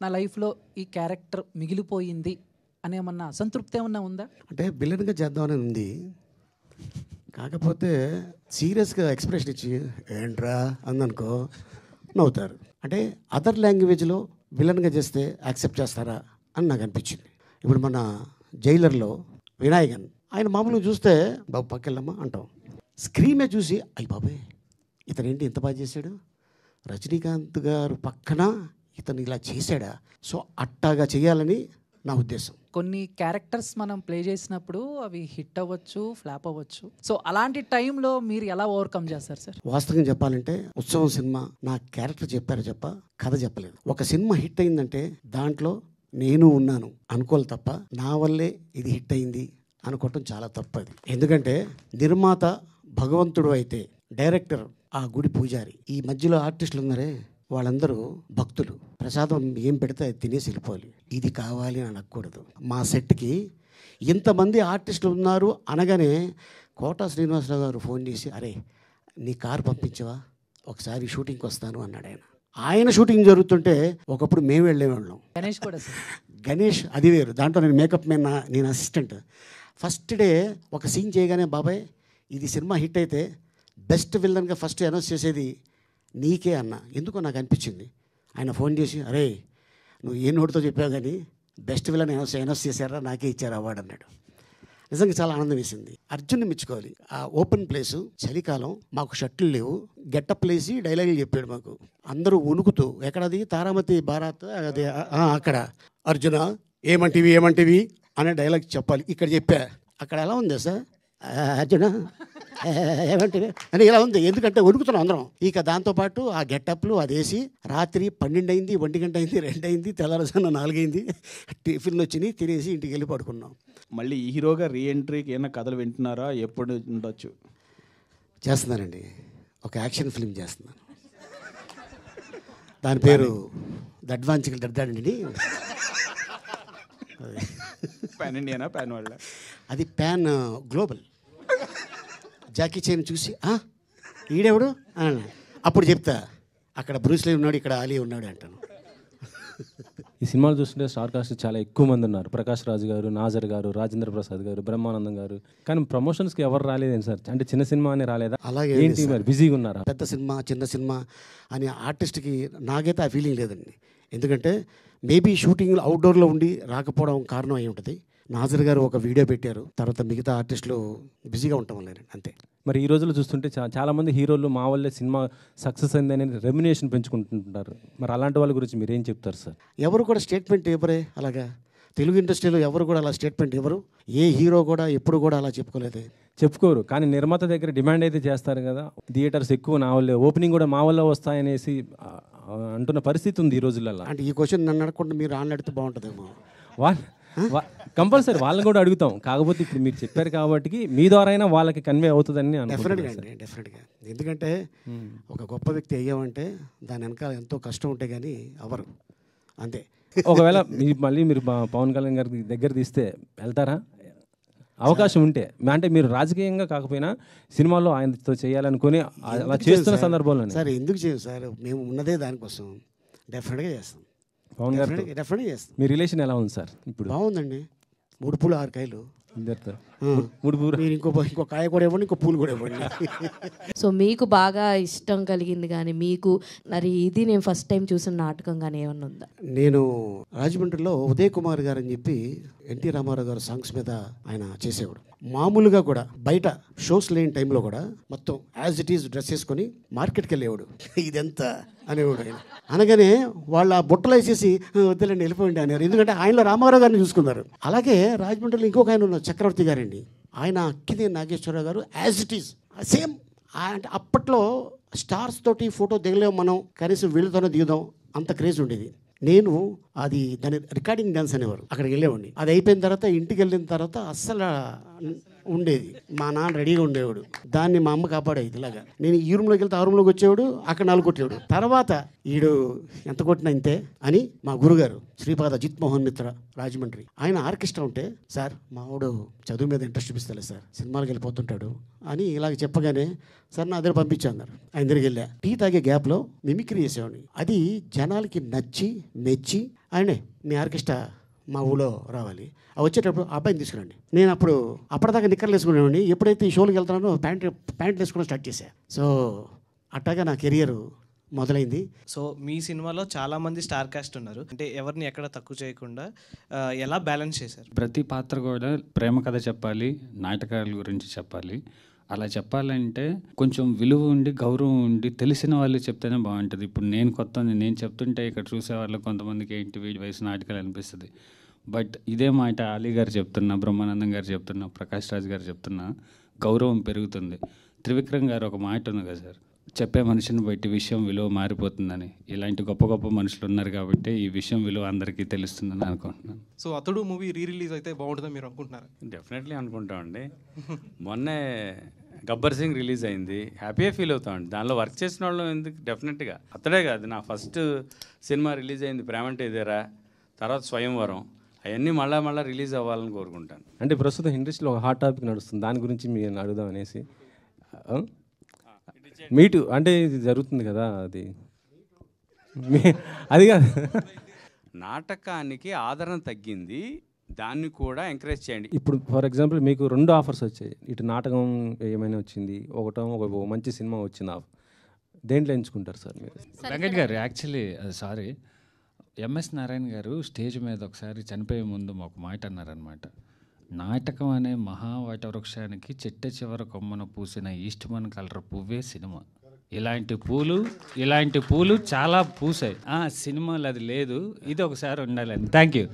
నా లైఫ్లో ఈ క్యారెక్టర్ మిగిలిపోయింది అనేమన్నా అసంతృప్తి ఏమన్నా ఉందా? అంటే విలన్గా చేద్దామని ఉంది, కాకపోతే సీరియస్గా ఎక్స్ప్రెషన్ ఇచ్చి ఏంట్రా అందనుకో నవ్వుతారు. అంటే అదర్ లాంగ్వేజ్లో విలన్గా చేస్తే యాక్సెప్ట్ చేస్తారా అని నాకు అనిపించింది. ఇప్పుడు మన జైలర్లో వినాయకన్ ఆయన మామూలుగా చూస్తే బాబు పక్కెళ్ళమ్మా అంటాం, స్క్రీనే చూసి అయ్యి బాబాయ్ ఇతనేంటి ఇంత బాగా చేశాడు, రజనీకాంత్ గారు పక్కన ఇతను ఇలా చేశాడా, సో అట్టాగా చేయాలని నా ఉద్దేశం. కొన్ని క్యారెక్టర్స్ మనం ప్లే చేసినప్పుడు అవి హిట్ అవ్వచ్చు, ఫ్లాప్ అవ్వచ్చు. సో అలాంటి టైంలో మీరు ఎలా ఓవర్కమ్ చేస్తారు సార్? వాస్తవంగా చెప్పాలంటే ఉత్సవం సినిమా నా క్యారెక్టర్ చెప్పారు చెప్ప కథ చెప్పలేదు. ఒక సినిమా హిట్ అయిందంటే దాంట్లో నేను ఉన్నాను అనుకోవాలి తప్ప నా వల్లే ఇది హిట్ అయింది అనుకోవటం చాలా తప్పది. ఎందుకంటే నిర్మాత భగవంతుడు అయితే డైరెక్టర్ ఆ గుడి పూజారి, ఈ మధ్యలో ఆర్టిస్టులు ఉన్నారే వాళ్ళందరూ భక్తులు. ప్రసాదం ఏం పెడితే అది తినేసి వెళ్ళిపోవాలి, ఇది కావాలి అని అనకూడదు. మా సెట్కి ఇంతమంది ఆర్టిస్టులు ఉన్నారు అనగానే కోటా శ్రీనివాసరావు గారు ఫోన్ చేసి అరే నీ కారు పంపించవా, ఒకసారి షూటింగ్కి వస్తాను అన్నాడు. ఆయన షూటింగ్ జరుగుతుంటే ఒకప్పుడు మేము వెళ్ళేవాళ్ళం. గణేష్ కూడా సార్, గణేష్ అది వేరు, దాంట్లో నేను మేకప్ మ్యాన్, నేను అసిస్టెంట్. ఫస్ట్ డే ఒక సీన్ చేయగానే బాబాయ్ ఇది సినిమా హిట్ అయితే బెస్ట్ విల్లన్గా ఫస్ట్ అనౌన్స్ చేసేది నీకే అన్న. ఎందుకో నాకు అనిపించింది. ఆయన ఫోన్ చేసి అరే నువ్వు ఏ నోటితో చెప్పావు కానీ బెస్ట్ విలన్ అనౌన్స్ చేశారా, నాకే ఇచ్చారు అవార్డు అన్నాడు. నిజంగా చాలా ఆనందం వేసింది. అర్జున్ని మెచ్చుకోవాలి. ఆ ఓపెన్ ప్లేసు, చలికాలం, మాకు షర్ట్లు లేవు, గెట్టప్ ప్లేసి డైలాగులు చెప్పాడు మాకు. అందరూ వణుకుతూ ఎక్కడది తారామతి బారాత్ అది అక్కడ అర్జున ఏమంటివి అనే డైలాగ్ చెప్పాలి. ఇక్కడ చెప్పా, అక్కడ ఎలా ఉంది సార్ అర్జున ఏమంటివి అని ఇలా ఉంది. ఎందుకంటే వణుకుతున్నాం అందరం. ఇక దాంతోపాటు ఆ గెటప్లు అదేసి రాత్రి 12 అయింది, 1 గంట అయింది, 2 అయింది, తెల్లవారుజామున 4 అయింది. టిఫిన్లు వచ్చినాయి, తినేసి ఇంటికి వెళ్ళి పడుకున్నాం. మళ్ళీ ఈ హీరోగా రీఎంట్రీకి ఏమైనా కథలు వింటున్నారా, ఎప్పుడు ఉండొచ్చు? చేస్తున్నానండి, ఒక యాక్షన్ ఫిల్మ్ చేస్తున్నాను. దాని పేరు దడ్వాంచికలు దడ్డాడండి. పాన్ ఇండియానా పాన్ వరల్డ్? అది పాన్ గ్లోబల్. జాకీ చైన్ చూసి ఈడెవడు అప్పుడు చెప్తా, అక్కడ బ్రూస్లీ ఉన్నాడు, ఇక్కడ ఆలీ ఉన్నాడు అంటాను. ఈ సినిమాలు చూస్తుంటే స్టార్ కాస్ట్ చాలా ఎక్కువ మంది ఉన్నారు. ప్రకాష్ రాజ్ గారు, నాజర్ గారు, రాజేంద్ర ప్రసాద్ గారు, బ్రహ్మానందం గారు. కానీ ప్రమోషన్స్కి ఎవరు రాలేదేంటి సార్? అంటే చిన్న సినిమా అని రాలేదా? అలాగే ఏంటి మరి బిజీగా ఉన్నారా? పెద్ద సినిమా చిన్న సినిమా అని ఆర్టిస్ట్కి నాకైతే ఆ ఫీలింగ్ లేదండి. ఎందుకంటే మేబీ షూటింగ్ అవుట్డోర్లో ఉండి రాకపోవడం కారణం అయి ఉంటుంది. నాజర్ గారు ఒక వీడియో పెట్టారు, తర్వాత మిగతా ఆర్టిస్టులు బిజీగా ఉంటాం లేదండి, అంతే. మరి ఈ రోజుల్లో చూస్తుంటే చాలామంది హీరోలు మా వల్లే సినిమా సక్సెస్ అయిందని రెమ్యునేషన్ పెంచుకుంటుంటారు. మరి అలాంటి వాళ్ళ గురించి మీరు ఏం చెప్తారు సార్? ఎవరు కూడా స్టేట్మెంట్ ఇవ్వరే అలాగా. తెలుగు ఇండస్ట్రీలో ఎవరు కూడా అలా స్టేట్మెంట్ ఇవ్వరు. ఏ హీరో కూడా ఎప్పుడు కూడా అలా చెప్పుకోరు. కానీ నిర్మాత దగ్గర డిమాండ్ అయితే చేస్తారు కదా, థియేటర్స్ ఎక్కువ నా వల్లే, ఓపెనింగ్ కూడా మా వల్ల వస్తాయనేసి అంటున్న పరిస్థితి ఉంది ఈ రోజులలో. అంటే ఈ క్వశ్చన్ నన్ను అడగకుండా మీరు అడిగితే బాగుంటుందేమో. కంపల్సరీ వాళ్ళని కూడా అడుగుతాం. కాకపోతే ఇప్పుడు మీరు చెప్పారు కాబట్టి మీ ద్వారా అయినా వాళ్ళకి కన్వే అవుతుందని డెఫినెట్గా అండి, డెఫినెట్గా. ఎందుకంటే ఒక గొప్ప వ్యక్తి అయ్యామంటే దాని వెనకాల ఎంతో కష్టం ఉంటే కానీ అవరు, అంతే. ఒకవేళ మళ్ళీ మీరు పవన్ కళ్యాణ్ గారి దగ్గర తీస్తే వెళ్తారా? అవకాశం ఉంటే, అంటే మీరు రాజకీయంగా కాకపోయినా సినిమాలో ఆయనతో చేయాలనుకుని అలా చేస్తున్న సందర్భంలో. సార్ ఎందుకు చేయం సార్, మేము ఉన్నదే దానికోసం. డెఫినెట్గా చేస్తాం, పవన్ గారు డెఫినెట్గా చేస్తాం. మీ రిలేషన్ ఎలా ఉంది సార్ ఇప్పుడు? బాగుందండి, 3 పూలు 6 కాయలు. మీరు ఇంకో కాయ కూడా ఇవ్వండి, ఇంకో పూలు కూడా ఇవ్వండి. సో మీకు బాగా ఇష్టం కలిగింది కానీ మీకు మరి ఇది నేను ఫస్ట్ టైం చూసిన నాటకం కానీ ఏమన్నా ఉందా? నేను రాజమండ్రిలో ఉదయ్ కుమార్ గారు అని చెప్పి ఎన్టీ రామారావు గారు సాంగ్స్ మీద ఆయన చేసేవాడు. మామూలుగా కూడా బయట షోస్ లేని టైంలో కూడా మొత్తం యాజ్ ఇట్ ఈజ్ డ్రెస్ వేసుకొని మార్కెట్కి వెళ్ళేవాడు. ఇదెంత అనేవాడు ఆయన. అనగానే వాళ్ళ బుట్టలు వేసేసి వద్దులేండి వెళ్ళిపోయింది అన్నారు. ఎందుకంటే ఆయనలో రామారావు గారిని చూసుకున్నారు. అలాగే రాజమండ్రిలో ఇంకొక ఆయన ఉన్నారు, చక్రవర్తి గారండి. ఆయన అక్కినే నాగేశ్వరరావు గారు యాజ్ ఇట్ ఈజ్ సేమ్. అంటే అప్పట్లో స్టార్స్ తోటి ఫోటో దిగలేము మనం, కనీసం వీళ్ళతోనే దిగుదాం, అంత క్రేజ్ ఉండేది. నేను అది దాని రికార్డింగ్ డ్యాన్స్ అనేవారు, అక్కడికి వెళ్ళేవాడిని. అది అయిపోయిన తర్వాత ఇంటికి వెళ్ళిన తర్వాత అస్సలు ఉండేది. మా నాన్న రెడీగా ఉండేవాడు, దాన్ని మా అమ్మ కాపాడేది. ఇలాగా నేను ఈ రూమ్లోకి వెళ్తే ఆ రూమ్లోకి వచ్చేవాడు, అక్కడ 4 కొట్టేవాడు. తర్వాత ఈడు ఎంత కొట్టినా ఇంతే అని మా గురుగారు శ్రీపాద జిత్ మోహన్ మిత్ర రాజమండ్రి, ఆయన ఆర్కెస్ట్రా ఉంటే, సార్ మావాడు చదువు మీద ఇంట్రెస్ట్ చూపిస్తలే సార్, సినిమాలకు వెళ్ళిపోతుంటాడు అని ఇలాగ చెప్పగానే సార్ నా దగ్గర పంపించారు. ఆయన దగ్గరికి వెళ్ళా, టీ తాగే గ్యాప్లో మిమిక్రీ చేసేవాడిని. అది జనాలకి నచ్చి మెచ్చి, ఆయనే మీ ఆర్కెస్ట్రా మా ఊళ్ళో రావాలి, వచ్చేటప్పుడు ఆ అబ్బాయిని తీసుకురండి. నేను అప్పటిదాకా నిక్కర్లు వేసుకునేవాడిని, ఎప్పుడైతే ఈ షోలకు వెళ్తున్నానో ప్యాంట్లు వేసుకోవడం స్టార్ట్ చేశా. సో అట్టాగా నా కెరియర్ మొదలైంది. సో మీ సినిమాలో చాలామంది స్టార్ కాస్ట్ ఉన్నారు, అంటే ఎవరిని ఎక్కడ తక్కువ చేయకుండా ఎలా బ్యాలెన్స్ చేశారు? ప్రతి పాత్ర కూడా ప్రేమ కథ చెప్పాలి, నాటకాల గురించి చెప్పాలి. అలా చెప్పాలంటే కొంచెం విలువ ఉండి గౌరవం ఉండి తెలిసిన వాళ్ళు చెప్తేనే బాగుంటుంది. ఇప్పుడు నేను నేను చెప్తుంటే ఇక్కడ చూసేవాళ్ళు కొంతమందికి ఏంటి వీడి వయసు నాటకాలు అనిపిస్తుంది. బట్ ఇదే మాట అలీ గారు చెప్తున్నా, బ్రహ్మానందం గారు చెప్తున్నా, ప్రకాష్ రాజ్ గారు చెప్తున్నా, గౌరవం పెరుగుతుంది. త్రివిక్రమ్ గారు ఒక మాట ఉంది కదా సార్, చెప్పే మనిషిని బట్టి విషయం విలువ మారిపోతుందని. ఇలాంటి గొప్ప గొప్ప మనుషులు ఉన్నారు కాబట్టి ఈ విషయం విలువ అందరికీ తెలుస్తుందని అనుకుంటున్నాను. సో అతడు మూవీ రిలీజ్ అయితే బాగుంటుందని మీరు అనుకుంటున్నారు? డెఫినెట్లీ అనుకుంటామండి. మొన్నే గబ్బర్ సింగ్ రిలీజ్ అయింది, హ్యాపీగా ఫీల్ అవుతామండి. దానిలో వర్క్ చేసిన వాళ్ళు ఎందుకు, డెఫినెట్గా అతడే కాదు, నా ఫస్ట్ సినిమా రిలీజ్ అయింది ప్రేమంటే ఇదేరా, తర్వాత స్వయంవరం, అవన్నీ మళ్ళీ రిలీజ్ అవ్వాలని కోరుకుంటాను. అంటే ప్రస్తుతం ఇండస్ట్రీలో ఒక హాట్ టాపిక్ నడుస్తుంది, దాని గురించి మీరు అడుగుదాం అనేసి. మీటు అంటే ఇది జరుగుతుంది కదా, అది కాదు, నాటకానికి ఆదరణ తగ్గింది, దాన్ని కూడా ఎంకరేజ్ చేయండి. ఇప్పుడు ఫర్ ఎగ్జాంపుల్ మీకు 2 ఆఫర్స్ వచ్చాయి, ఇటు నాటకం ఏమైనా వచ్చింది, ఒక మంచి సినిమా వచ్చింది, దేంట్లో ఎంచుకుంటారు సార్ మీరు? వెంకట్ గారు యాక్చువల్లీ సారీ, ఎంఎస్ నారాయణ గారు స్టేజ్ మీద ఒకసారి చనిపోయే ముందు ఒక మాట అన్నారనమాట, నాటకం అనే మహావటవృక్షానికి చిట్ట చివర కొమ్మన పూసిన ఈస్ట్మన్ కలర్ పువ్వే సినిమా. ఇలాంటి పూలు చాలా పూసాయి, సినిమాలు అది లేదు, ఇది ఒకసారి ఉండాలని. Thank you.